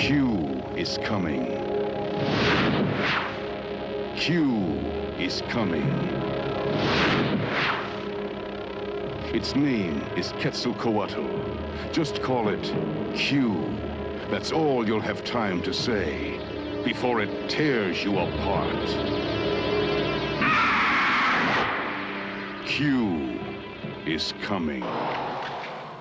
Q is coming. Q is coming. Its name is Quetzalcoatl. Just call it Q. That's all you'll have time to say before it tears you apart. Q is coming.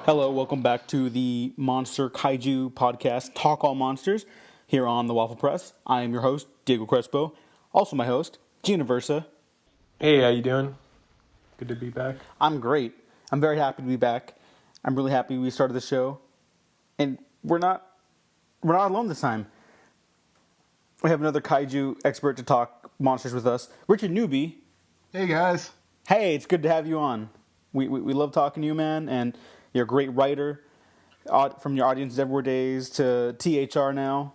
Hello, welcome back to the Monster Kaiju podcast, Talk All Monsters, here on the Waffle Press. I am your host, Diego Crespo. Also my host, Gina Versa. Hey, how you doing? Good to be back. I'm great. I'm very happy to be back. I'm really happy we started the show. And we're not alone this time. We have another kaiju expert to talk monsters with us, Richard Newby. Hey, guys. Hey, it's good to have you on. We love talking to you, man, and you're a great writer. From your Audiences Everywhere days to THR now.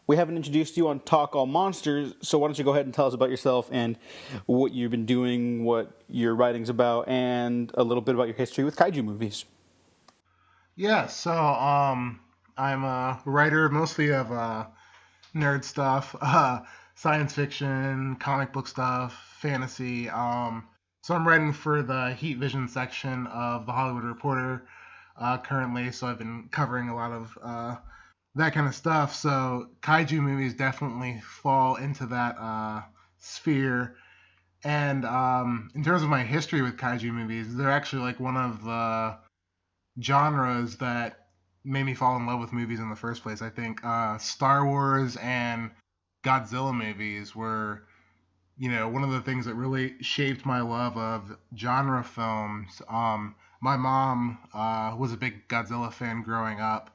We haven't introduced you on Talk All Monsters, so why don't you go ahead and tell us about yourself and what you've been doing, what your writing's about, and a little bit about your history with kaiju movies. Yeah, so I'm a writer mostly of nerd stuff, science fiction, comic book stuff, fantasy. So I'm writing for the Heat Vision section of the Hollywood Reporter currently, so I've been covering a lot of that kind of stuff. So kaiju movies definitely fall into that sphere. And in terms of my history with kaiju movies, they're actually like one of the genres that made me fall in love with movies in the first place. I think Star Wars and Godzilla movies were, one of the things that really shaped my love of genre films. My mom was a big Godzilla fan growing up.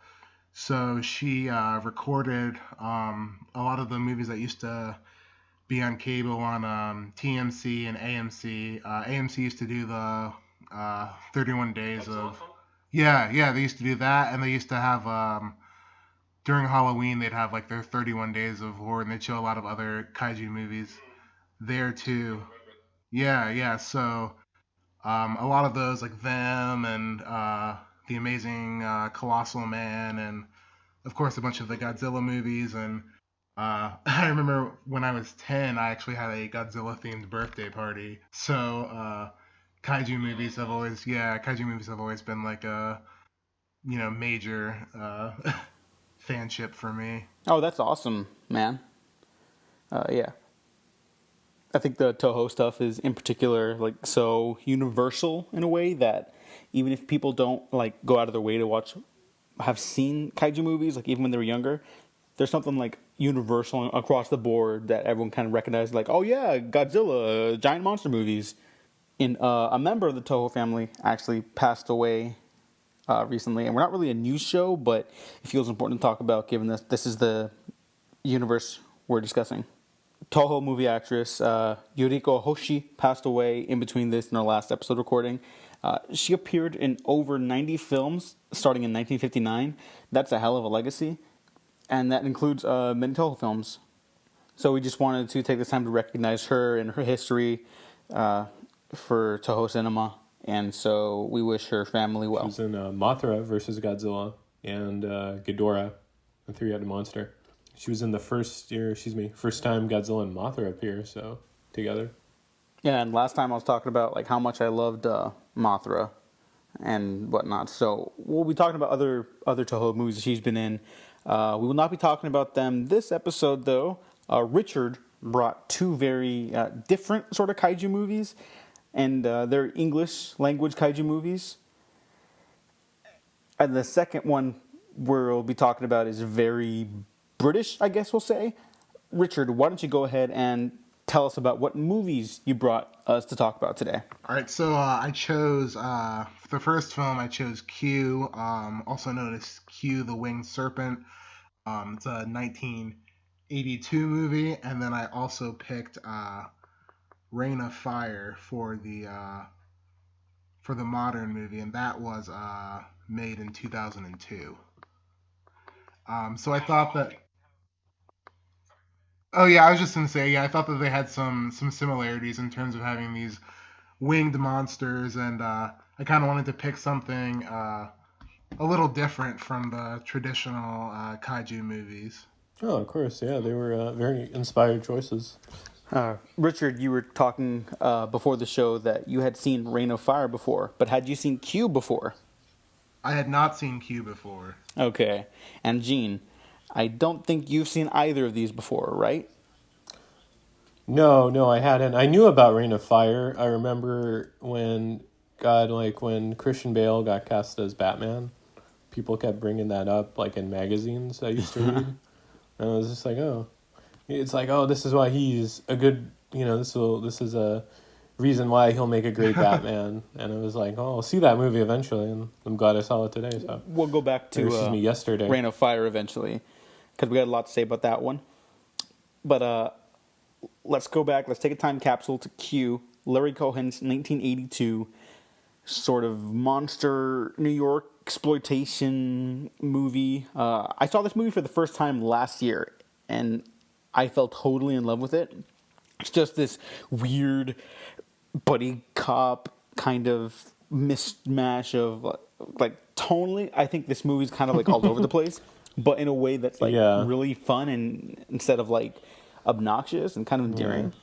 So she recorded a lot of the movies that used to be on cable on TMC and AMC. AMC used to do the 31 Days of... Yeah, they used to do that, and they used to have, during Halloween, they'd have like their 31 Days of Horror, and they'd show a lot of other kaiju movies there too. Yeah, so a lot of those, like them and The Amazing Colossal Man, and of course a bunch of the Godzilla movies. And I remember when I was 10, I actually had a Godzilla themed birthday party. So kaiju movies have always been like a major fanship for me. Oh, that's awesome, man. Yeah. I think the Toho stuff is in particular like so universal in a way that even if people don't like go out of their way to have seen kaiju movies, like even when they were younger, there's something like universal across the board that everyone kind of recognizes, like, oh yeah, Godzilla, giant monster movies. And a member of the Toho family actually passed away recently, and we're not really a news show, but it feels important to talk about given this is the universe we're discussing. Toho movie actress Yuriko Hoshi passed away in between this and our last episode recording. She appeared in over 90 films starting in 1959. That's a hell of a legacy, and that includes many Toho films. So we just wanted to take this time to recognize her and her history for Toho cinema, and so we wish her family well. She was in Mothra versus Godzilla and Ghidorah, the three-headed monster. She was in the first time Godzilla and Mothra appear, so together. Yeah, and last time I was talking about like how much I loved Mothra and whatnot. So we'll be talking about other Toho movies that she's been in. We will not be talking about them this episode, though. Richard brought two very different sort of kaiju movies, and they're English language kaiju movies. And the second one we'll be talking about is very British, I guess we'll say. Richard, why don't you go ahead and tell us about what movies you brought us to talk about today? All right, so I chose, for the first film, I chose Q, also known as Q, the Winged Serpent. It's a 1982 movie, and then I also picked Reign of Fire for the modern movie, and that was made in 2002. So I thought that... Oh yeah, I was just gonna say, I thought that they had some similarities in terms of having these winged monsters, and I kind of wanted to pick something a little different from the traditional kaiju movies. Oh, of course, yeah, they were very inspired choices. Richard, you were talking before the show that you had seen Reign of Fire before, but had you seen Q before? I had not seen Q before. Okay. And Gene, I don't think you've seen either of these before, right? No, I hadn't. I knew about Reign of Fire. I remember when when Christian Bale got cast as Batman, people kept bringing that up, like in magazines I used to read, and I was just like, oh, it's like, oh, this is why he's a good, this is a reason why he'll make a great Batman, and I was like, oh, I'll see that movie eventually, and I'm glad I saw it today. So We'll go back to yesterday. Reign of Fire eventually, because we got a lot to say about that one. But let's go back. Let's take a time capsule to Q, Larry Cohen's 1982 sort of monster New York exploitation movie. I saw this movie for the first time last year, and I fell totally in love with it. It's just this weird buddy cop kind of mismatch of like tonally. I think this movie's kind of like all over the place, but in a way that's like really fun and instead of like obnoxious and kind of endearing.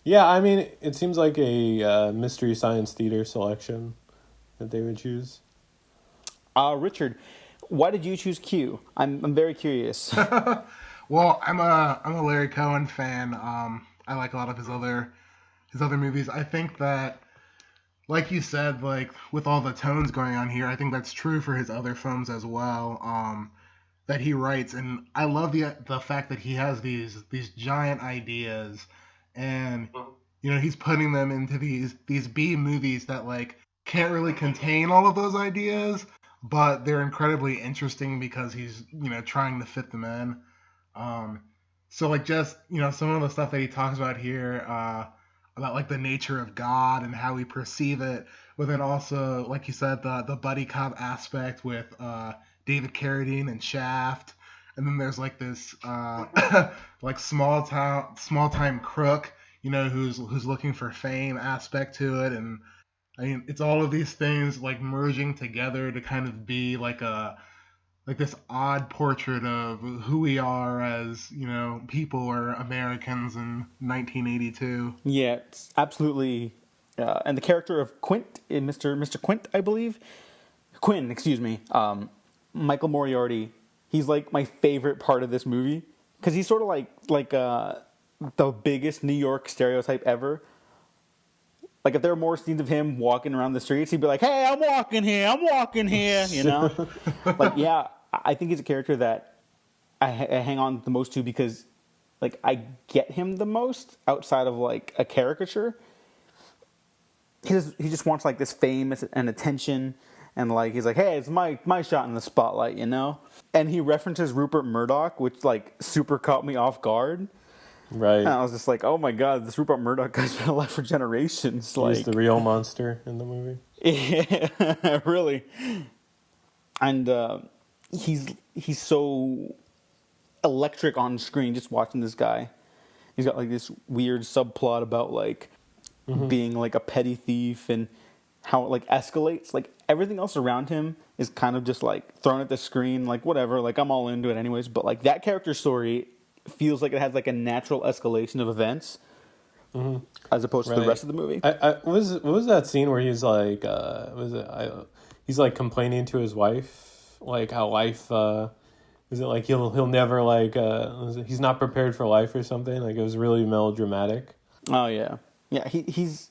Yeah, I mean, it seems like a Mystery Science Theater selection that they would choose. Richard, why did you choose Q? I'm very curious. Well, I'm a Larry Cohen fan. I like a lot of his other movies. I think that, like you said, like with all the tones going on here, I think that's true for his other films as well. That he writes, and I love the fact that he has these giant ideas, and he's putting them into these B movies that like can't really contain all of those ideas, but they're incredibly interesting because he's trying to fit them in. So like just some of the stuff that he talks about here about like the nature of God and how we perceive it, but then also like you said the buddy cop aspect with David Carradine and Shaft, and then there's like this like small time crook who's looking for fame aspect to it, and I mean it's all of these things like merging together to kind of be like this odd portrait of who we are as people or Americans in 1982. Yeah, it's absolutely. And the character of Quint, Mr. Quint, I believe, Quinn, excuse me, Michael Moriarty. He's like my favorite part of this movie because he's sort of like the biggest New York stereotype ever. Like if there were more scenes of him walking around the streets, he'd be like, "Hey, I'm walking here," Like, yeah, I think he's a character that I hang on the most to because, like, I get him the most outside of like a caricature. He just wants like this fame and attention, and like he's like, "Hey, it's my shot in the spotlight," And he references Rupert Murdoch, which like super caught me off guard. Right. And I was just like, oh my god, this Rupert Murdoch guy's been alive for generations. He's the real monster in the movie. Yeah, really. And he's so electric on screen just watching this guy. He's got like this weird subplot about like being like a petty thief and how it like escalates. Like everything else around him is kind of just like thrown at the screen, like whatever, like I'm all into it anyways. But like that character story feels like it has like a natural escalation of events as opposed to the rest of the movie. What was that scene where he's like he's like complaining to his wife, like how life is it like he'll never like he's not prepared for life or something, like it was really melodramatic. Oh yeah he's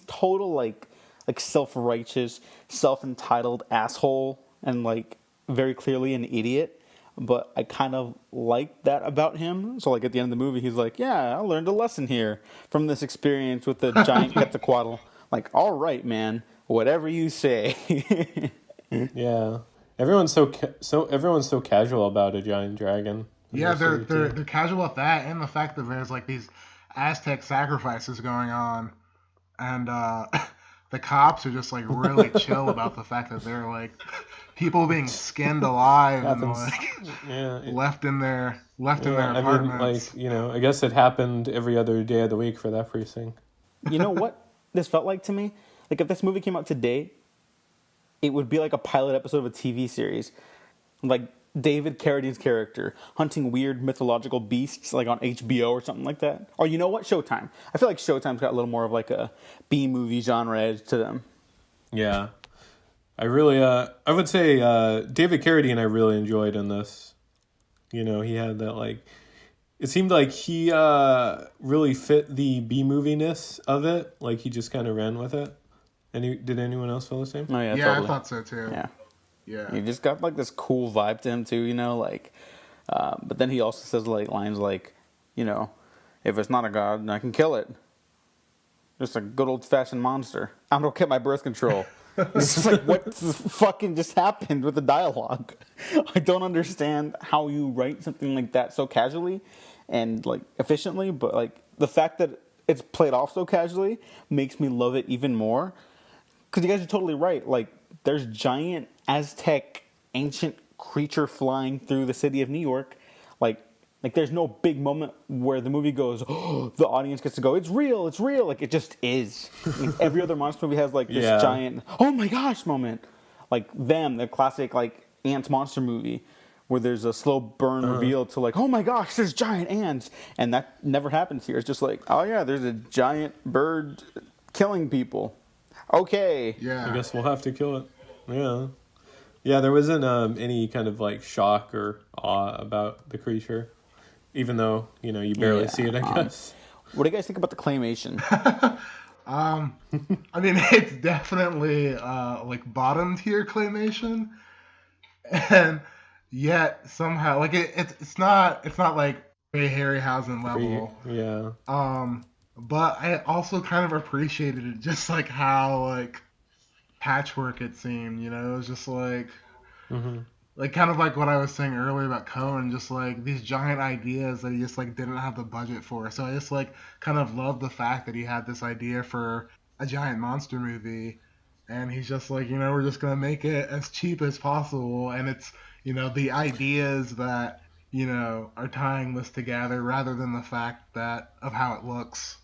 total like self-righteous, self-entitled asshole and like very clearly an idiot. But I kind of like that about him. So, like, at the end of the movie, he's like, yeah, I learned a lesson here from this experience with the giant Quetzalcoatl. Like, all right, man, whatever you say. Yeah. Everyone's so casual about a giant dragon. Yeah, they're casual with that and the fact that there's, like, these Aztec sacrifices going on. And the cops are just, like, really chill about the fact that they're, like... people being skinned alive and like left in their apartments. I mean, like I guess it happened every other day of the week for that precinct. You know what this felt like to me? Like if this movie came out today, it would be like a pilot episode of a TV series. Like David Carradine's character hunting weird mythological beasts like on HBO or something like that. Or you know what? Showtime. I feel like Showtime's got a little more of like a B-movie genre edge to them. Yeah. I really, I would say David Carradine I really enjoyed in this. You know, he had that like, it seemed like he really fit the B-moviness of it. Like he just kind of ran with it. Did anyone else feel the same? Oh yeah, Yeah, totally. I thought so too. Yeah. Yeah. He just got like this cool vibe to him too, you know, like. But then he also says like lines like, you know, if it's not a god, I can kill it. Just a good old fashioned monster. I don't get my birth control. It's just like what fucking just happened with the dialogue. I don't understand how you write something like that so casually and like efficiently, but like the fact that it's played off so casually makes me love it even more. Because you guys are totally right. Like there's giant Aztec ancient creature flying through the city of New York. Like there's no big moment where the movie goes, oh, the audience gets to go, it's real. Like it just is. Like, every other monster movie has like this giant, oh my gosh moment. Like the classic like ants monster movie where there's a slow burn reveal to like, oh my gosh, there's giant ants. And that never happens here. It's just like, oh yeah, there's a giant bird killing people. Okay. Yeah. I guess we'll have to kill it. Yeah. Yeah, there wasn't any kind of like shock or awe about the creature, even though you know you barely see it. I guess. What do you guys think about the claymation? I mean, it's definitely like bottom tier claymation, and yet somehow like it's not like Ray Harryhausen level. Yeah. But I also kind of appreciated it, just like how like patchwork it seemed, you know. It was just like like kind of like what I was saying earlier about Cohen, just like these giant ideas that he just like didn't have the budget for. So I just like kind of love the fact that he had this idea for a giant monster movie, and he's just like, you know, we're just gonna make it as cheap as possible, and it's, you know, the ideas that, you know, are tying this together rather than the fact that of how it looks.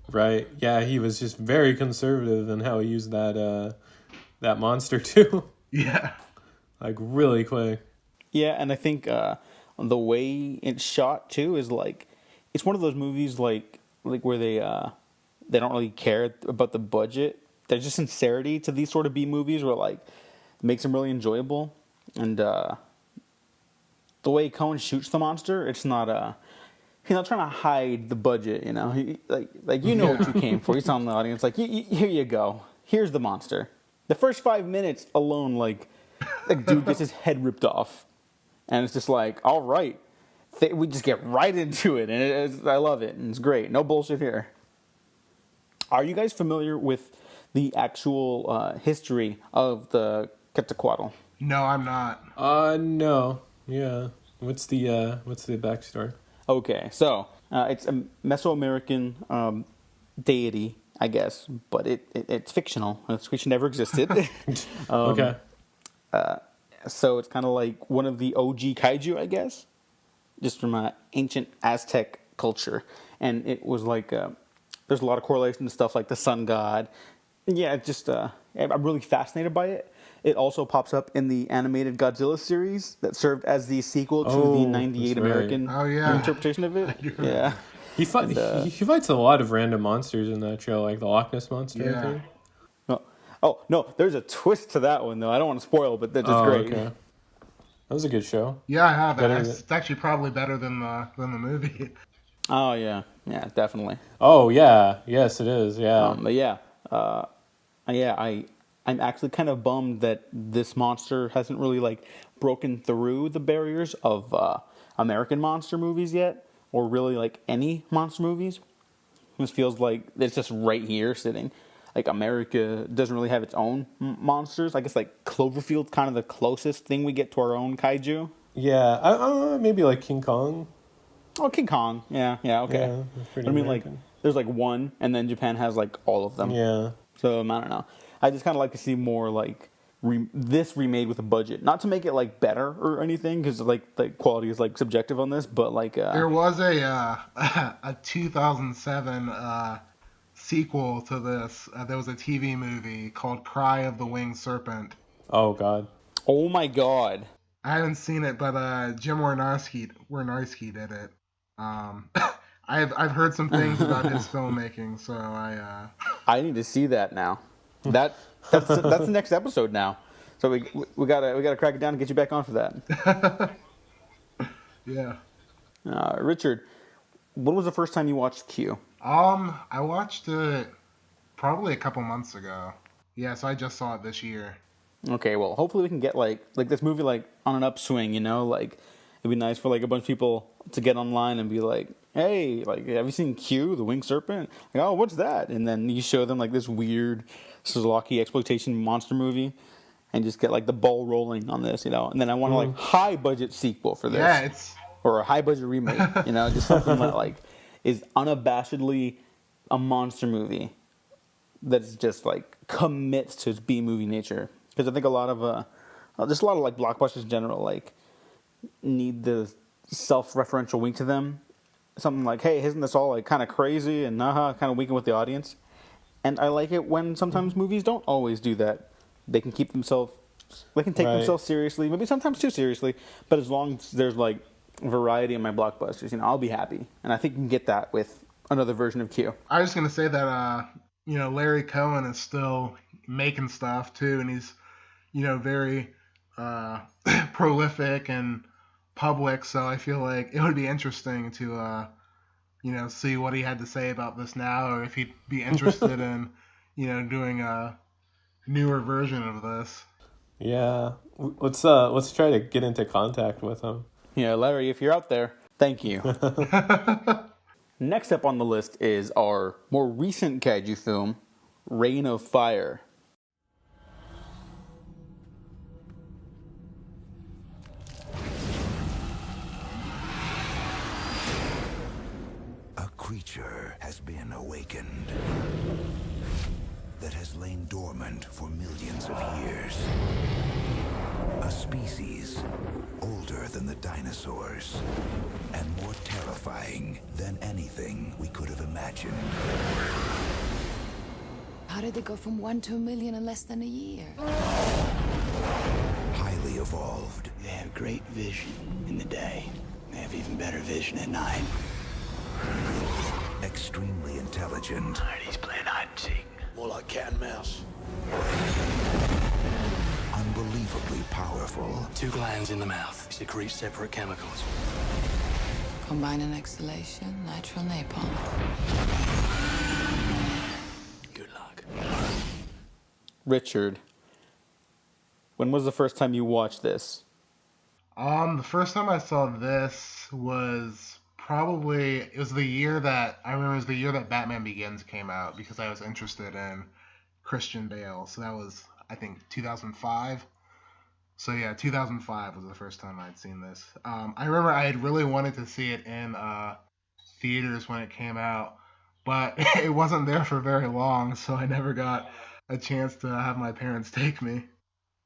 Right. Yeah, he was just very conservative in how he used that that monster too. Yeah. Like really quick. Yeah, and I think the way it's shot too is like it's one of those movies like where they don't really care about the budget. There's just sincerity to these sort of B movies where like it makes them really enjoyable. And the way Cohen shoots the monster, it's not he's not trying to hide the budget, you know. He, like you know what you came for. He's telling the audience like, here you go. Here's the monster. The first 5 minutes alone, like dude gets his head ripped off, and it's just like, all right, we just get right into it, and I love it, and it's great. No bullshit here. Are you guys familiar with the actual history of the Quetzalcoatl? No, I'm not. No. Yeah. What's the backstory? Okay, so it's a Mesoamerican deity, I guess, but it's fictional. This creature never existed. Okay. So it's kind of like one of the OG kaiju, I guess, just from ancient Aztec culture. And it was like, there's a lot of correlation to stuff like the sun god. Yeah, it just, I'm really fascinated by it. It also pops up in the animated Godzilla series that served as the sequel to the 98 American interpretation of it. Yeah. He fights a lot of random monsters in that show, like the Loch Ness Monster, I think. Oh, no, there's a twist to that one, though. I don't want to spoil, but that's just great. Okay. That was a good show. Yeah, I have it. It's actually probably better than the movie. Oh, yeah. Yeah, definitely. Oh, yeah. Yes, it is. Yeah. But yeah. I'm actually kind of bummed that this monster hasn't really, like, broken through the barriers of American monster movies yet, or really, like, any monster movies. This feels like it's just right here sitting. Like, America doesn't really have its own monsters. I guess, like, Cloverfield's kind of the closest thing we get to our own kaiju. Yeah, maybe, like, King Kong. Oh, King Kong. Yeah, okay. Yeah, but I mean, American. Like, there's, like, one, and then Japan has, like, all of them. Yeah. So, I don't know. I just kind of like to see more, like, this remade with a budget. Not to make it, like, better or anything, because, like, the quality is, like, subjective on this, but, like... there was a 2007 sequel to this. There was a TV movie called Cry of the Winged Serpent. Oh God. Oh my god. I haven't seen it, but Jim Wynorski did it. I've heard some things about his filmmaking, so I need to see that now. That's the next episode now. So we gotta crack it down and get you back on for that. yeah. Richard, when was the first time you watched Q? I watched it probably a couple months ago. Yeah, so I just saw it this year. Okay, well, hopefully we can get like this movie like on an upswing. You know, like it'd be nice for like a bunch of people to get online and be like, "Hey, like, have you seen Q, the Winged Serpent?" Like, "Oh, what's that?" And then you show them like this weird Suzuki exploitation monster movie, and just get like the ball rolling on this, you know. And then I want a like high budget sequel for this, Yeah, it's or a high budget remake, you know, just something that like is unabashedly a monster movie that's just like commits to its B movie nature. Because I think a lot of just a lot of like blockbusters in general like need the self-referential wink to them. Something like, hey, isn't this all like kind of crazy and kind of winking with the audience? And I like it when sometimes movies don't always do that. They can take themselves seriously, maybe sometimes too seriously, but as long as there's like variety in my blockbusters, you know, I'll be happy. And I think you can get that with another version of Q. I was gonna say that you know, Larry Cohen is still making stuff too, and he's, you know, very prolific and public, so I feel like it would be interesting to you know, see what he had to say about this now, or if he'd be interested in, you know, doing a newer version of this. Yeah, let's try to get into contact with him. Yeah, Larry, if you're out there, thank you. Next up on the list is our more recent kaiju film, Reign of Fire. A creature has been awakened that has lain dormant for millions of years. A species older than the dinosaurs and more terrifying than anything we could have imagined. How did they go from 1 to 1 million in less than a year? Highly evolved. They have great vision in the day. They have even better vision at night. Extremely intelligent. He's playing hide and seek. More like cat and mouse. Unbelievably powerful. 2 glands in the mouth secrete separate chemicals. Combine exhalation, nitrile napalm. Good luck. Richard, when was the first time you watched this? The first time I saw this was probably, it was the year that Batman Begins came out, because I was interested in Christian Bale. So that was, I think, 2005. So yeah, 2005 was the first time I'd seen this. I remember I had really wanted to see it in theaters when it came out, but it wasn't there for very long, so I never got a chance to have my parents take me.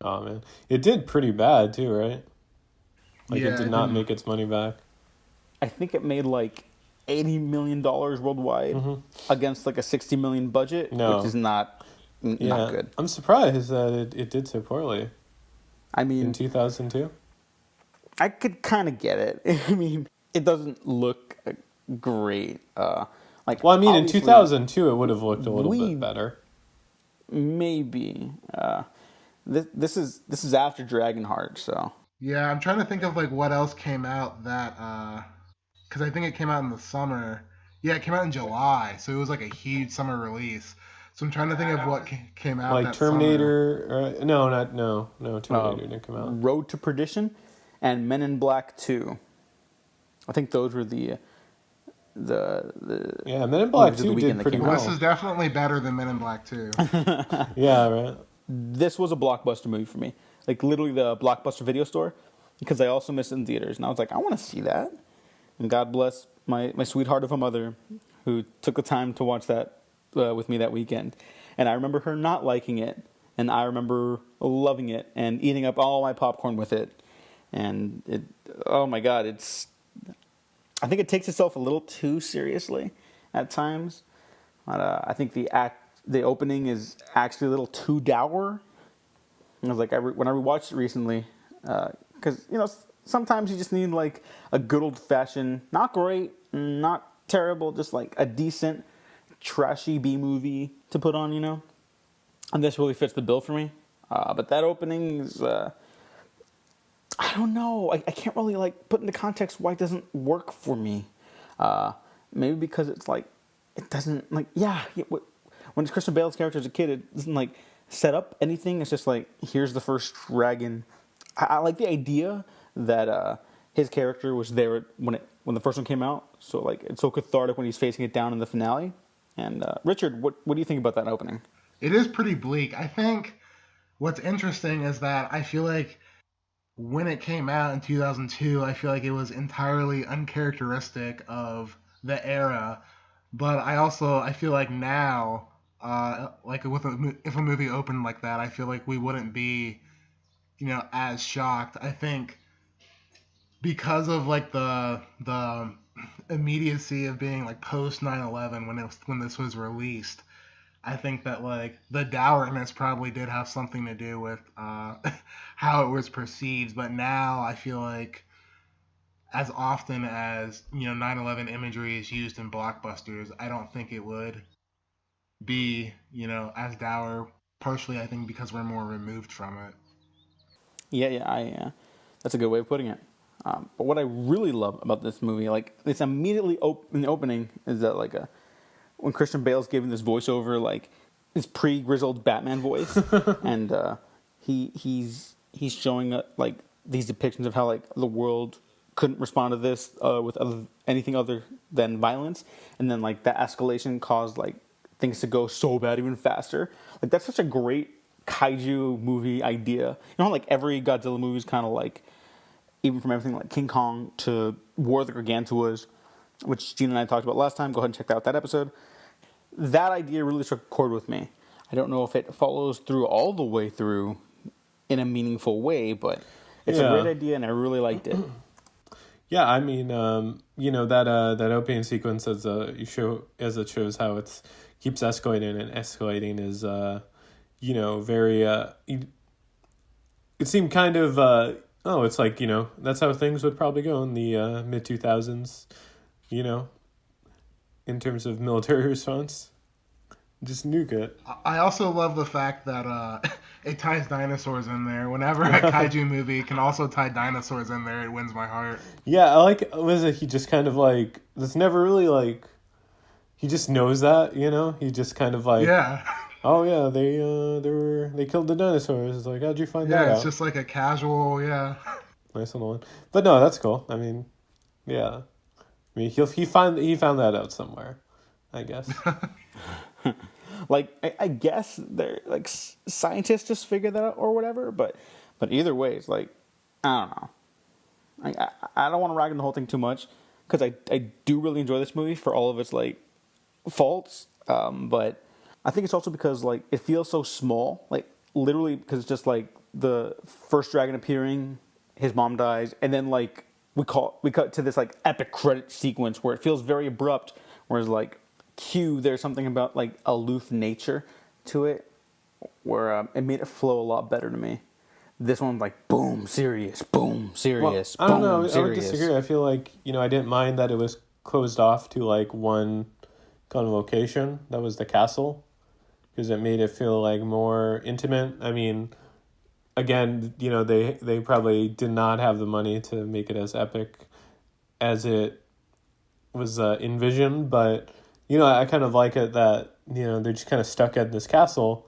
Oh man, it did pretty bad too, right? Like, Yeah, it did not make its money back. I think it made like $80 million worldwide against like a $60 million budget, which is not good. I'm surprised that it did so poorly. I mean, In 2002? I could kind of get it. I mean, it doesn't look great. Well, I mean, in 2002, it would have looked a little bit better. Maybe. This is after Dragonheart, so. Yeah, I'm trying to think of like what else came out that, because I think it came out in the summer. Yeah, it came out in July, so it was like a huge summer release. So I'm trying to think of what came out Like that Terminator, no, Terminator didn't come out. Road to Perdition and Men in Black 2. I think those were the Yeah, Men in Black 2 did pretty summer. well. This is definitely better than Men in Black 2. Yeah, right. This was a blockbuster movie for me. Like, literally the Blockbuster video store, because I also missed it in theaters. And I was like, I want to see that. And God bless my sweetheart of a mother who took the time to watch that with me that weekend. And I remember her not liking it, and I remember loving it and eating up all my popcorn with it. And it, oh my God, I think it takes itself a little too seriously at times. I think the opening is actually a little too dour. I was like, when I rewatched it recently, because sometimes you just need like a good old fashioned, not great, not terrible, just like a decent, trashy B movie to put on, And this really fits the bill for me. But that opening is, I don't know, I can't really like put into context why it doesn't work for me. Maybe because it's like it doesn't like when it's Christian Bale's character as a kid, it doesn't like set up anything. It's just like, here's the first dragon. I like the idea that his character was there when the first one came out. So like it's so cathartic when he's facing it down in the finale. And Richard, what do you think about that opening? It is pretty bleak. I think what's interesting is that I feel like when it came out in 2002, I feel like it was entirely uncharacteristic of the era. But I feel like now, like if a movie opened like that, I feel like we wouldn't be, as shocked. I think because of like the immediacy of being like post 9/11 when this was released, I think that like the dourness probably did have something to do with how it was perceived. But now I feel like as often as 9/11 imagery is used in blockbusters, I don't think it would be as dour. Partially, I think because we're more removed from it. Yeah, that's a good way of putting it. But what I really love about this movie, like it's immediately in the opening, is that like when Christian Bale's giving this voiceover, like his pre-grizzled Batman voice, and he's showing like these depictions of how like the world couldn't respond to this with anything other than violence, and then like that escalation caused like things to go so bad even faster. Like that's such a great kaiju movie idea. Like every Godzilla movie is kind of like, even from everything like King Kong to War of the Gargantuas, which Gene and I talked about last time. Go ahead and check out that episode. That idea really struck a chord with me. I don't know if it follows through all the way through in a meaningful way, but it's a great idea, and I really liked it. Yeah, I mean, that opening sequence as it shows how it keeps escalating and escalating is, very. It seemed kind of. It's like that's how things would probably go in the mid 2000s. In terms of military response. Just nuke it. I also love the fact that it ties dinosaurs in there. Whenever a kaiju movie can also tie dinosaurs in there, it wins my heart. Yeah, I like, was it, he just kind of like, that's never really like, he just knows that, he just kind of like, yeah. Oh yeah, they killed the dinosaurs. It's like, how'd you find that out? Yeah, it's just like a casual, Nice little one. But no, that's cool. I mean, yeah. I mean, he found that out somewhere, I guess. Like, I guess they're like scientists just figured that out or whatever. But either way, it's like, I don't know. I don't want to rag on the whole thing too much because I do really enjoy this movie for all of its like faults. But I think it's also because like it feels so small, like literally because it's just like the first dragon appearing, his mom dies, and then like we cut to this like epic credit sequence where it feels very abrupt. Whereas like Q, there's something about like aloof nature to it, where it made it flow a lot better to me. This one's like boom, serious, boom, serious. Well, I don't know. Serious. I would disagree. I feel like I didn't mind that it was closed off to like one kind of location. That was the castle, because it made it feel like more intimate. I mean, again, they probably did not have the money to make it as epic as it was envisioned, but I kind of like it that they're just kind of stuck at this castle.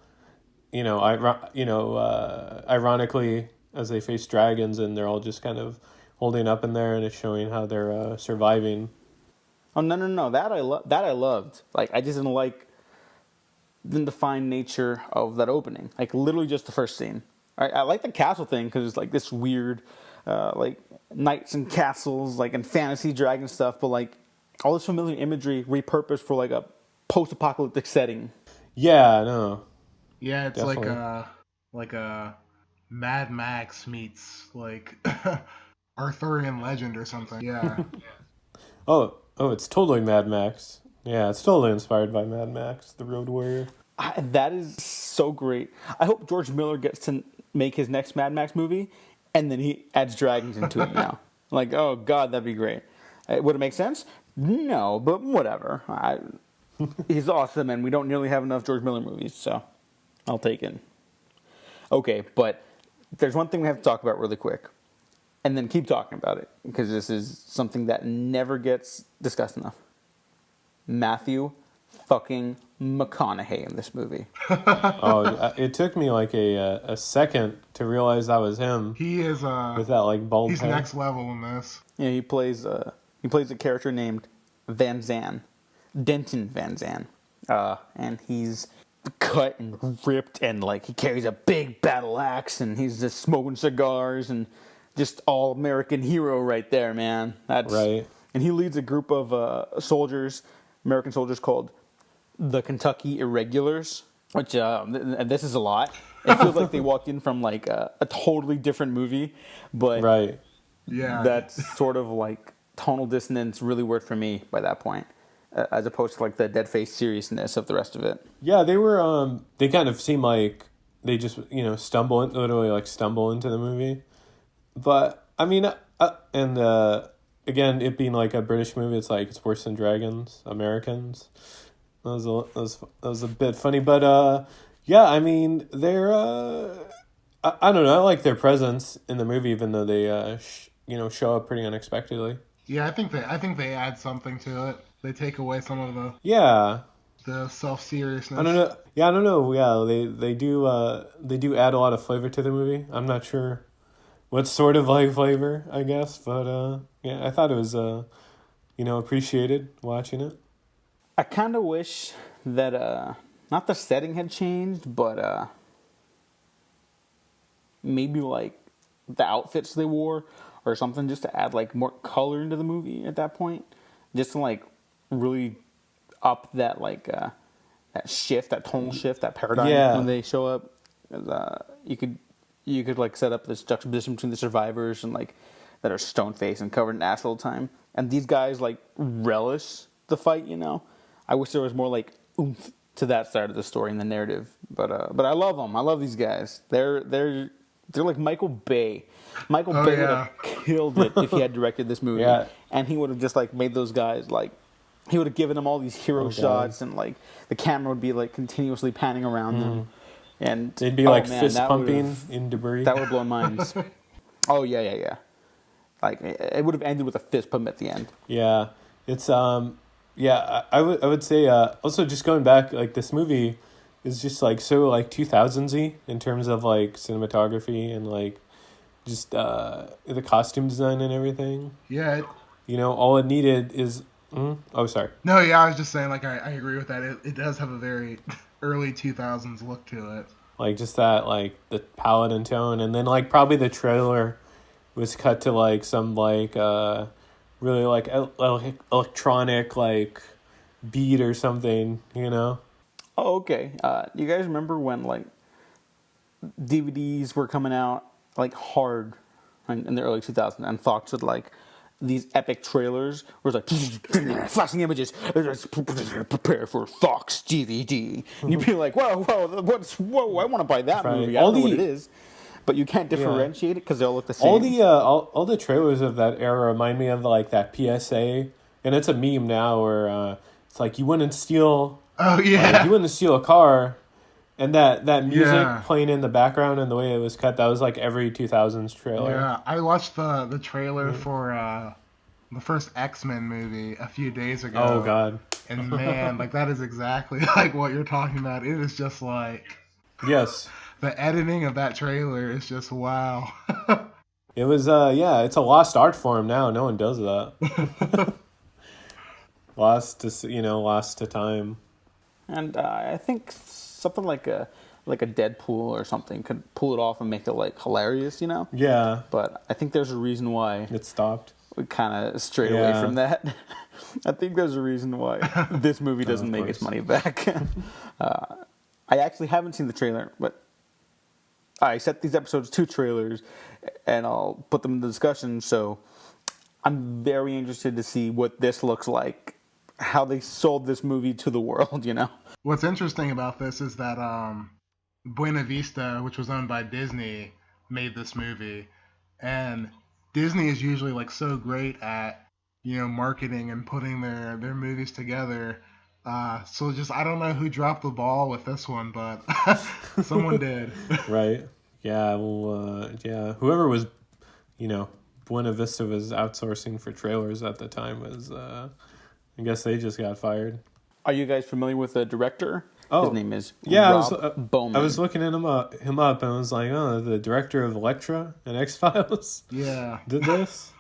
Ironically, as they face dragons, and they're all just kind of holding up in there, and it's showing how they're surviving. Oh no! That I loved. Like I just didn't like the defined nature of that opening. Like literally just the first scene. I like the castle thing because it's like this weird, like knights and castles, like and fantasy dragon stuff. But like all this familiar imagery repurposed for like a post-apocalyptic setting. Yeah, no. Yeah, it's Definitely. like a Mad Max meets like Arthurian legend or something. Yeah. Oh, it's totally Mad Max. Yeah, it's totally inspired by Mad Max, The Road Warrior. That is so great. I hope George Miller gets to make his next Mad Max movie, and then he adds dragons into it. Like, oh god, that'd be great. Would it make sense? No, but whatever. He's awesome, and we don't nearly have enough George Miller movies, so I'll take it. Okay, but there's one thing we have to talk about really quick, and then keep talking about it, because this is something that never gets discussed enough. Matthew fucking McConaughey in this movie. It took me like a second to realize that was him. He is with that like bald he's head. next level in this. Yeah, he plays a character named Van Zandt, Denton Van Zandt, and he's cut and ripped, and like he carries a big battle axe, and he's just smoking cigars, and just all American hero right there, man. That's right. And he leads a group of American soldiers called the Kentucky Irregulars, which and this is a lot. It feels like they walked in from like a totally different movie, but right. Yeah, that's sort of like tonal dissonance really worked for me by that point, as opposed to like the dead-faced seriousness of the rest of it. Yeah, they were. They kind of seem like they just literally stumble into the movie. But I mean, again, it being like a British movie, it's worse than Dragons, Americans. That was a bit funny, but yeah, I mean, they're I don't know, I like their presence in the movie, even though they show up pretty unexpectedly. Yeah, I think they add something to it. They take away some of the self-seriousness. I don't know. Yeah, I don't know. Yeah, they do add a lot of flavor to the movie. I'm not sure what sort of like flavor, I guess, but yeah, I thought it was appreciated watching it. I kind of wish that not the setting had changed, but maybe like the outfits they wore or something, just to add like more color into the movie at that point, just to like really up that like that shift, that tonal shift, that paradigm when they show up. You could like set up this juxtaposition between the survivors and like that are stone faced and covered in ash all the time, and these guys like relish the fight. I wish there was more like oomph to that side of the story in the narrative, but I love them. I love these guys. They're like Michael Bay. Michael Bay would have killed it if he had directed this movie, and he would have just like made those guys like. He would have given them all these hero shots, and like the camera would be like continuously panning around them, and they'd be like fist pumping in debris. That would have blown minds. Oh yeah. Like it would have ended with a fist pump at the end. Yeah, it's I would say also just going back, like this movie is just like so like 2000s-y in terms of like cinematography and like just the costume design and everything. Yeah. All it needed is. Oh, sorry. No, yeah, I was just saying, like, I agree with that. It does have a very early 2000s look to it. Like, just that, like, the palette and tone. And then, like, probably the trailer was cut to, like, some, like, really, like, electronic, like, beat or something, Oh, okay. You guys remember when, like, DVDs were coming out, like, hard in the early 2000s, and Fox would, like, these epic trailers where it's like flashing images, prepare for Fox DVD, and you'd be like, whoa, I want to buy that movie. I don't know what it is, but you can't differentiate it because they all look the same. All the trailers of that era remind me of like that PSA, and it's a meme now where it's like you wouldn't steal. Oh yeah, you wouldn't steal a car. And that music playing in the background and the way it was cut, that was like every 2000s trailer. Yeah, I watched the trailer for the first X-Men movie a few days ago. Oh, God. And man, like that is exactly like what you're talking about. It is just like... Yes. The editing of that trailer is just wow. It was, it's a lost art form now. No one does that. Lost to time. And I think something like a Deadpool or something could pull it off and make it like hilarious, Yeah. But I think there's a reason why it stopped. We kind of strayed away from that. I think there's a reason why this movie doesn't make its money back. I actually haven't seen the trailer, but I set these episodes to trailers, and I'll put them in the discussion. So I'm very interested to see what this looks like how they sold this movie to the world, you know? What's interesting about this is that Buena Vista, which was owned by Disney, made this movie, and Disney is usually like so great at marketing and putting their movies together. So just I don't know who dropped the ball with this one, but someone did. Right. Yeah. Well. Yeah. Whoever was, Buena Vista was outsourcing for trailers at the time was. I guess they just got fired. Are you guys familiar with the director? Oh, his name is Rob Bowman. I was looking at him up, and I was like, oh, the director of Elektra and X-Files. Yeah. Did this?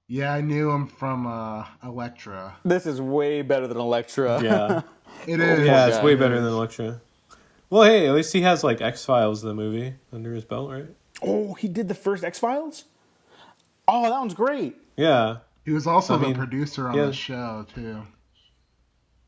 Yeah, I knew him from Elektra. This is way better than Elektra. Yeah. It is. Yeah, it's way better than Elektra. Well, hey, at least he has like X-Files, the movie, under his belt, right? Oh, he did the first X-Files? Oh, that one's great. Yeah. He was also the producer on the show, too.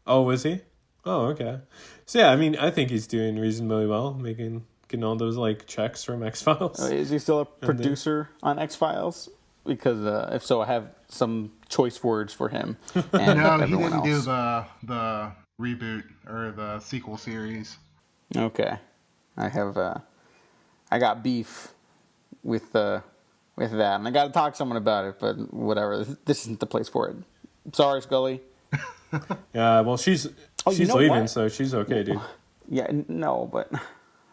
Oh, was he? Oh, okay. So, yeah, I think he's doing reasonably well, getting all those, like, checks from X-Files. Is he still a producer on X-Files? Because if so, I have some choice words for him. And no, he everyone didn't else. do the reboot or the sequel series. Okay. I got beef with that, and I got to talk to someone about it, but whatever. This isn't the place for it. Sorry, Scully. Yeah, well, she's leaving, so she's okay, dude. Yeah, no, but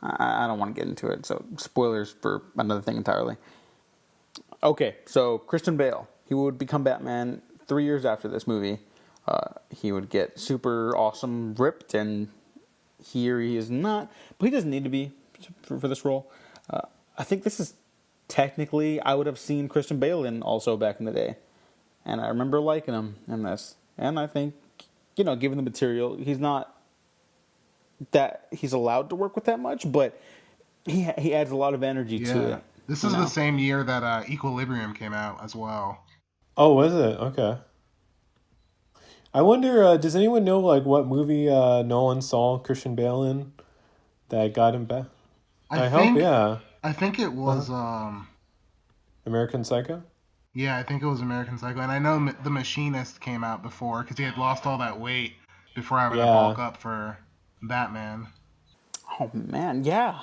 I don't want to get into it. So spoilers for another thing entirely. Okay, so Christian Bale, he would become Batman 3 years after this movie. He would get super awesome ripped, and here he is not, but he doesn't need to be for this role. I think this is technically I would have seen Christian Bale in also back in the day, and I remember liking him in this. And I think, given the material, he's not that he's allowed to work with that much, but he adds a lot of energy to it. This is the same year that Equilibrium came out as well. Oh, was it? Okay. I wonder, does anyone know like what movie Nolan saw Christian Bale in that got him back? I hope, yeah. I think it was American Psycho? Yeah, I think it was American Psycho. And I know The Machinist came out before because he had lost all that weight before having to bulk up for Batman. Oh, man, yeah.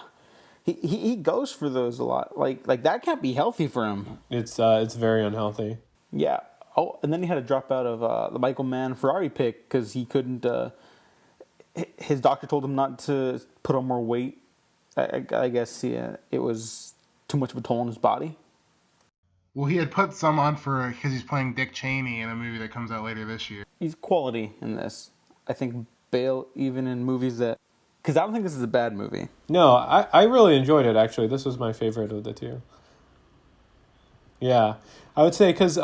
He goes for those a lot. Like that can't be healthy for him. It's very unhealthy. Yeah. Oh, and then he had to drop out of the Michael Mann Ferrari pick because he couldn't. His doctor told him not to put on more weight. I guess it was too much of a toll on his body. Well, he had put some on because he's playing Dick Cheney in a movie that comes out later this year. He's quality in this. I think Bale, even in movies that... Because I don't think this is a bad movie. No, I really enjoyed it, actually. This was my favorite of the two. Yeah. I would say, because, it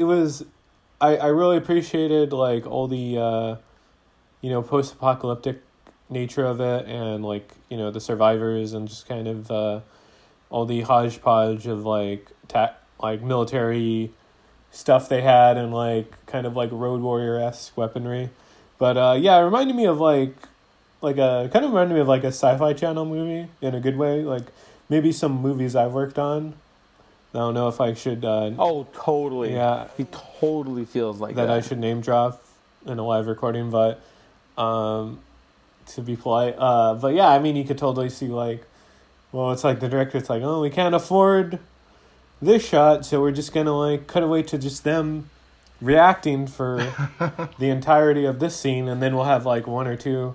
was... I really appreciated, like, all the, post-apocalyptic nature of it and, like, the survivors and just kind of... all the hodgepodge of like military stuff they had and like kind of like Road Warrior-esque weaponry, but it reminded me of like a Sci-Fi Channel movie in a good way, like maybe some movies I've worked on. I don't know if I should. Oh, totally. Yeah, he totally feels like that. I should name drop in a live recording, but to be polite, but yeah, you could totally see like. Well, it's like the director's like, oh, we can't afford this shot, so we're just going to, like, cut away to just them reacting for the entirety of this scene, and then we'll have, like, one or two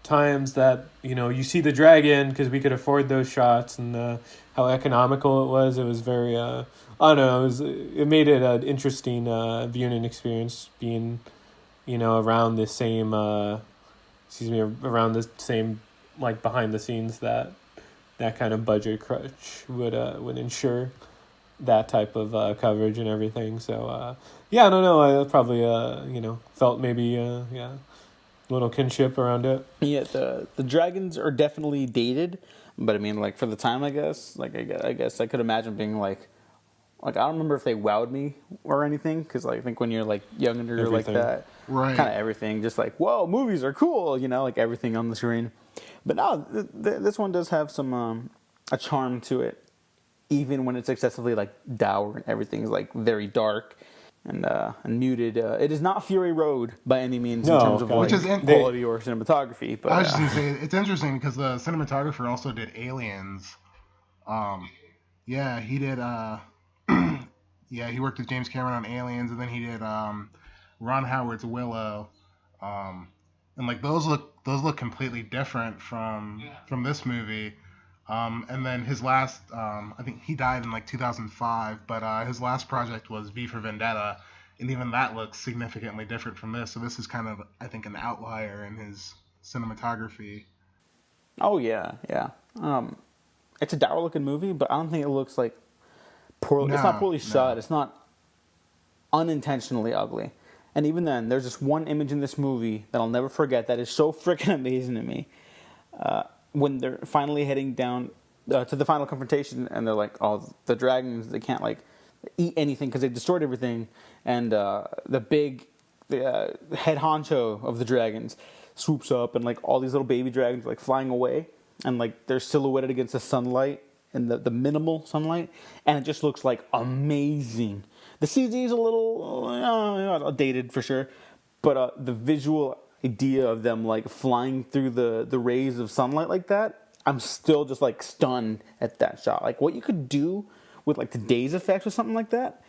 times that, you see the dragon, because we could afford those shots, and how economical it was. It was very, I don't know, it made it an interesting viewing experience being, around the same, like, behind the scenes that kind of budget crunch would ensure that type of coverage and everything. So, I don't know. I probably, felt maybe, a little kinship around it. Yeah, the dragons are definitely dated, but like for the time, I guess, like I guess I could imagine being like I don't remember if they wowed me or anything, because I think when you're like younger like that, right, kind of everything, just like, whoa, movies are cool, like everything on the screen. But no, this one does have some a charm to it, even when it's excessively like dour and everything's like very dark. and muted. It is not Fury Road by any means in No, terms of God. like Which is quality or cinematography. But I was just gonna say it's interesting because the cinematographer also did Aliens. Yeah, he did. Yeah, he worked with James Cameron on Aliens, and then he did Ron Howard's Willow. And like those look completely different from this movie. And then his last, I think he died in like 2005, but his last project was V for Vendetta, and even that looks significantly different from this. So this is kind of, I think, an outlier in his cinematography. oh yeah, yeah. It's a dour looking movie, but I don't think it looks like poorly. It's not No, poorly no. shot. It's not unintentionally ugly. And even then, there's this one image in this movie that I'll never forget that is so freaking amazing to me. When they're finally heading down to the final confrontation, and they're like, "Oh, the dragons! They can't like eat anything because they destroyed everything." And the big head honcho of the dragons swoops up, and like all these little baby dragons are, like flying away, and like they're silhouetted against the sunlight and the minimal sunlight, and it just looks like amazing. The CG is a little dated for sure, but the visual idea of them like flying through the rays of sunlight like that, I'm still just like stunned at that shot. Like what you could do with like today's effects or something like that.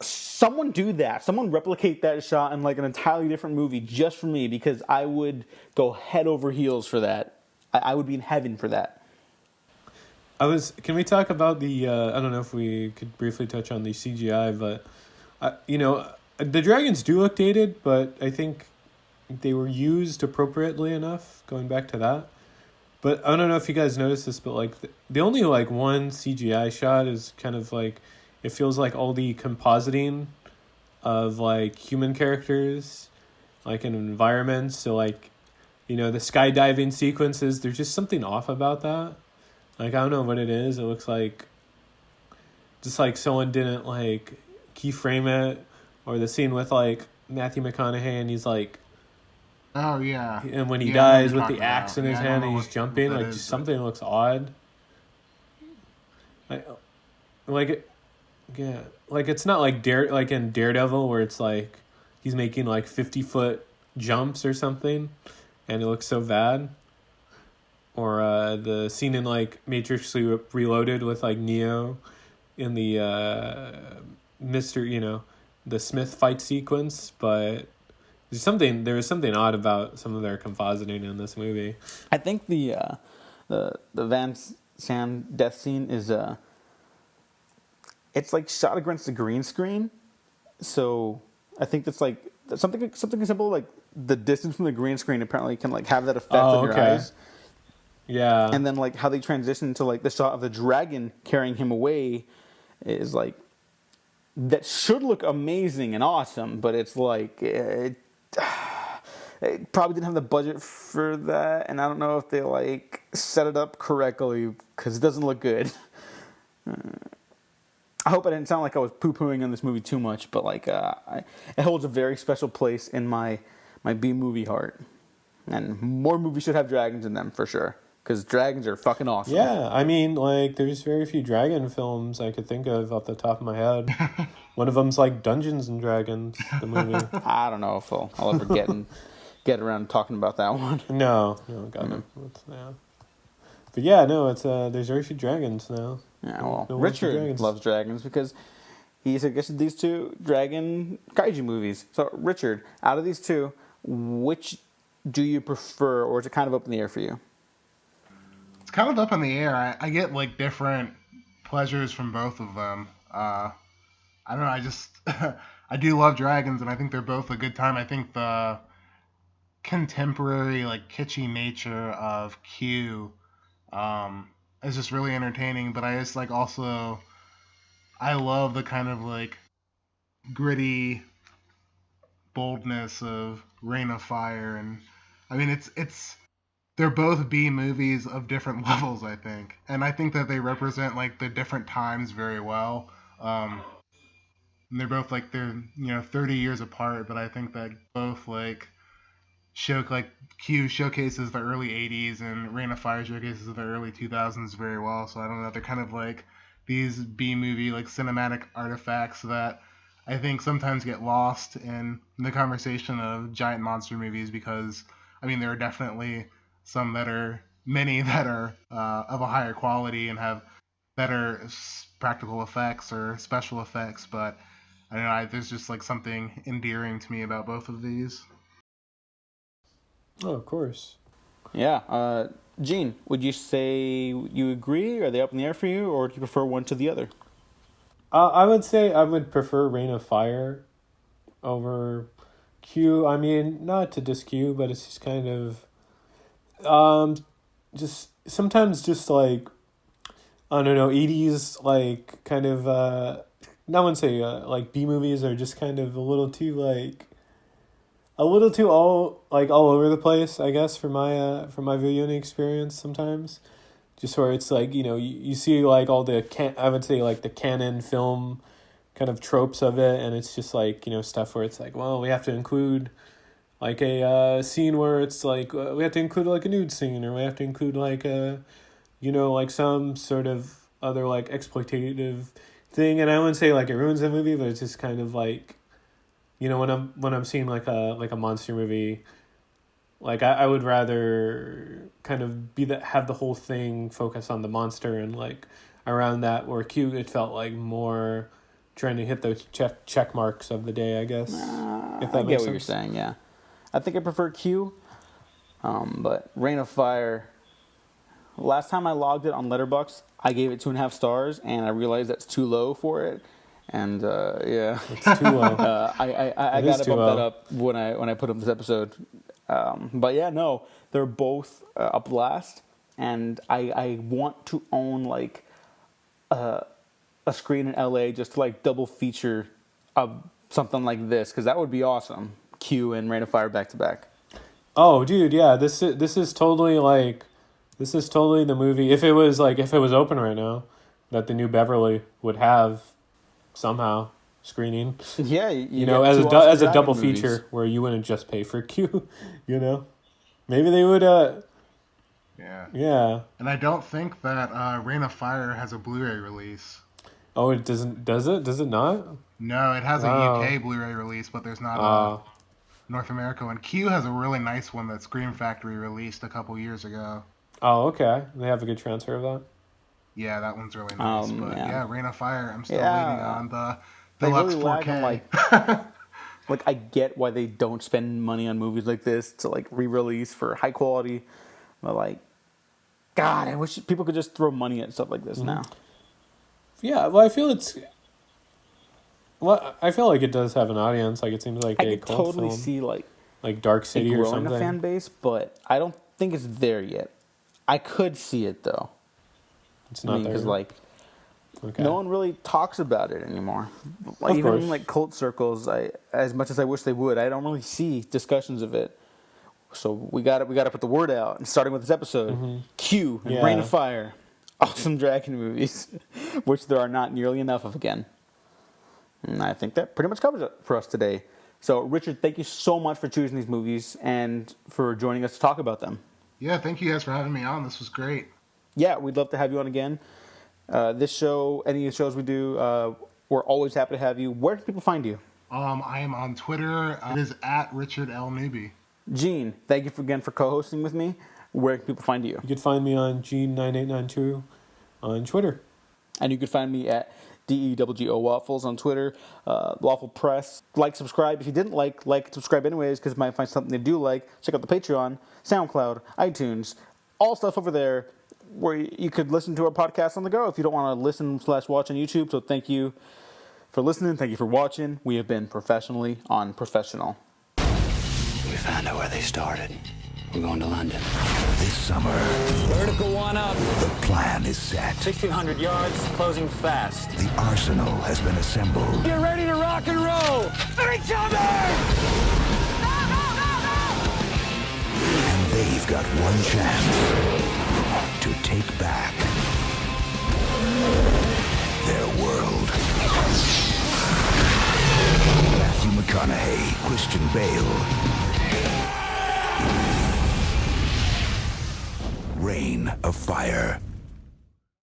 Someone do that. Someone replicate that shot in like an entirely different movie just for me, because I would go head over heels for that. I would be in heaven for that. Can we talk about the, I don't know if we could briefly touch on the CGI, but, the dragons do look dated, but I think they were used appropriately enough, going back to that. But I don't know if you guys noticed this, but, like, the only, like, one CGI shot is kind of, like, it feels like all the compositing of, like, human characters, like, in environments. So, like, the skydiving sequences, there's just something off about that. Like, I don't know what it is. It looks like just like someone didn't like keyframe it, or the scene with like Matthew McConaughey and he's like, Oh yeah. and when he Yeah, I know dies what you're with the talking axe about. in his Yeah, I don't hand know and he's what jumping, that like is, just but- something looks odd. Like it's not like like in Daredevil where it's like he's making like 50-foot jumps or something, and it looks so bad. Or the scene in like Matrix Reloaded with like Neo in the the Smith fight sequence, but there was something odd about some of their compositing in this movie. I think the Van Sam death scene is it's like shot against the green screen, so I think that's like something simple like the distance from the green screen apparently can like have that effect on your eyes. Yeah. And then like how they transition to like the shot of the dragon carrying him away is like that should look amazing and awesome, but it's like it probably didn't have the budget for that, and I don't know if they like set it up correctly because it doesn't look good. I hope I didn't sound like I was poo-pooing on this movie too much, but like it holds a very special place in my B-movie heart, and more movies should have dragons in them for sure. Because dragons are fucking awesome. Yeah, I mean, like, there's very few dragon films I could think of off the top of my head. One of them's, like, Dungeons and Dragons, the movie. I don't know if I'll ever get around to talking about that one. No, God, no. Yeah. But yeah, no, it's there's very few dragons now. Yeah, well, No Richard loves dragons because he suggested these two dragon kaiju movies. So, Richard, out of these two, which do you prefer, or is it kind of up in the air for you? It's kind of up in the air. I get like different pleasures from both of them. I don't know. I just I do love dragons, and I think they're both a good time. I think the contemporary like kitschy nature of Q is just really entertaining. But I just like also I love the kind of like gritty boldness of Reign of Fire, and I mean it's they're both B movies of different levels, I think, and I think that they represent like the different times very well. And they're both like they're 30 years apart, but I think that both like Q showcases the early 80s and Reign of Fire showcases the early 2000s very well. So I don't know, they're kind of like these B movie like cinematic artifacts that I think sometimes get lost in the conversation of giant monster movies because, I mean, there are definitely many that are of a higher quality and have better practical effects or special effects, but I don't know, there's just like something endearing to me about both of these. Oh, of course. Yeah. Gene, would you say you agree? Are they up in the air for you, or do you prefer one to the other? I would say I would prefer Reign of Fire over Q. I mean, not to diss Q, but it's just kind of, just sometimes just like, I don't know, 80s, like, kind of, I wouldn't say, like, B movies are just kind of a little too all over the place, I guess, for my viewing experience sometimes. Just where it's like, you see like all the I would say like the canon film kind of tropes of it, and it's just like, stuff where it's like, well, we have to include like a scene where it's like we have to include like a nude scene, or we have to include like a like some sort of other like exploitative thing, and I wouldn't say like it ruins the movie, but it's just kind of like, when I'm seeing like a monster movie, like I would rather kind of have the whole thing focus on the monster, and like around that, where Q, it felt like more trying to hit those check marks of the day, I guess. If that I get what you're saying, yeah. I think I prefer Q, but Reign of Fire, last time I logged it on Letterboxd, I gave it 2.5 stars, and I realized that's too low for it. And yeah, it's too low. I gotta bump that up when I put up this episode. But yeah, no, they're both a blast, and I want to own like a screen in LA just to like double feature something like this, because that would be awesome. Q and Reign of Fire back to back. Oh, dude, yeah, this is totally the movie. If it was open right now, that the New Beverly would have somehow screening. Yeah, as a double movies. Feature where you wouldn't just pay for Q. Maybe they would. Yeah. And I don't think that Reign of Fire has a Blu-ray release. Oh, it doesn't. Does it? Does it not? No, it has a UK Blu-ray release, but there's not a North America one. Q has a really nice one that Scream Factory released a couple years ago. Oh, okay. They have a good transfer of that. Yeah, that one's really nice. But yeah, Reign of Fire, I'm still waiting on the deluxe really 4K. Like, I get why they don't spend money on movies like this to like re-release for high quality, but like, God, I wish people could just throw money at stuff like this now. Yeah, well, I feel like it does have an audience. Like, it seems like a cult film. I could totally see like Dark City or something. A fan base, but I don't think it's there yet. I could see it though. It's not there because no one really talks about it anymore. Like, even in like cult circles, as much as I wish they would, I don't really see discussions of it. So we got to put the word out. And starting with this episode, Q and Reign of Fire, awesome dragon movies, which there are not nearly enough of again. And I think that pretty much covers it for us today. So Richard, thank you so much for choosing these movies and for joining us to talk about them. Yeah, thank you guys for having me on. This was great. Yeah, we'd love to have you on again. This show, any of the shows we do, we're always happy to have you. Where can people find you? I am on Twitter. It is at Richard L. Newby. Gene, thank you again for co-hosting with me. Where can people find you? You can find me on Gene9892 on Twitter. And you can find me at DEWGO Waffles on Twitter, Waffle Press. Like, subscribe. If you didn't like, subscribe anyways, because you might find something you do like. Check out the Patreon, SoundCloud, iTunes, all stuff over there where you could listen to our podcast on the go if you don't want to listen/watch on YouTube. So thank you for listening. Thank you for watching. We have been Professionally Unprofessional. We found out where they started. We're going to London. This summer, vertical one up. The plan is set. 1,600 yards, closing fast. The arsenal has been assembled. Get ready to rock and roll. They're coming! And they've got one chance to take back their world. Matthew McConaughey, Christian Bale. Reign of Fire.